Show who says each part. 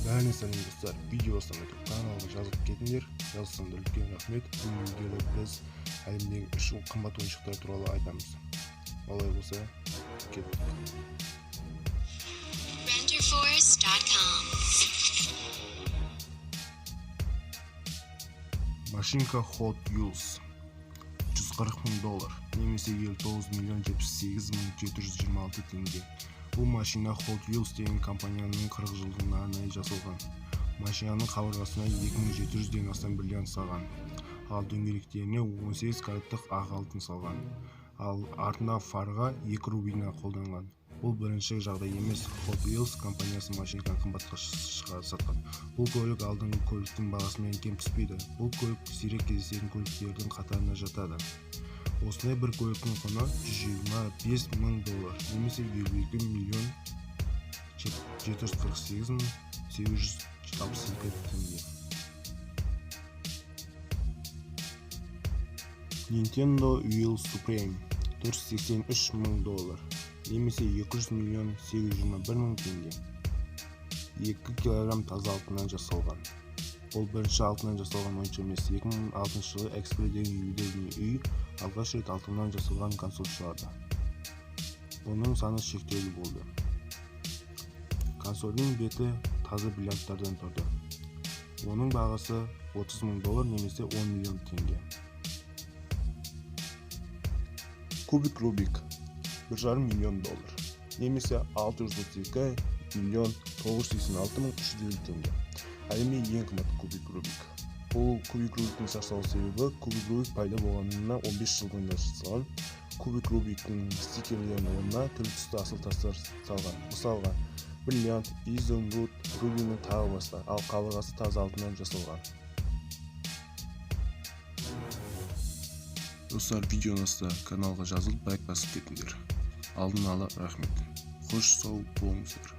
Speaker 1: Бәріне сәлем достар, видео бастамай тұрып каналға жазылып кетіңдер. Жазылсаңдар үлкен рахмет. Бұл видеода біз әлемдегі 3 қымбат ойыншықтар туралы айтамыз. Олай болса, кеттік.
Speaker 2: Renderforce.com.
Speaker 1: Машинка Hot Wheels $140.000 немесе 59.078.726 теңге. Бұл машина Hot Wheels деген компанияның 40 жылдығына арнайы жасалған. Машинаның қабырғасына 2700-ден астам бриллиант салған, ал дөңгелектеріне 18 караттық ақ алтын салған, ал артындағы фарға 2 рубина қолданған. Бұл бірінші жағдай емес. Hot Wheels компаниясы машинаны қымбатқа сатқан. Бұл көлік алдыңғы көліктің бағасымен кем түспейді. Бұл көлік сирек кездесетін көліктердің қатарына жатады. Осындай бір көліктің құны $125.000 немесе 22.748.862 теңге. Nintendo Wheel Supreme $483.000 немесе 200.821.000 теңге. 2 кг таза алтыннан жасалған. Ол бірінші алтыннан жасалған ойыншық емес. 2006 жылы Экспредегі юбилейный үй алғаш рет алтыннан жасалған консоль шығарды. Оның саны шектеулі болды. Консольдің беті таза бриллианттардан тұрды. Оның бағасы $30.000 немесе 10 миллион теңге. Кубик Рубик $1,5 миллион немесе 632.986.350 теңге. Әлемдегі ең қымбат кубик Рубик. Бұл кубик Рубиктің жасалу себебі кубик Рубик пайда болғанына 15 жылдан жасалған. Кубик Рубиктің стикерлерінің орнына түрлі түсті асыл тастар салған. Мысалға, бриллиант, изумруд, рубин тағы басқа, ал қабырғасы таза алтыннан жасалған. Достар, видеоны астына каналға жазылып, лайк басып кетіңдер. Алдын ала рахмет. Қош сау болыңыздар.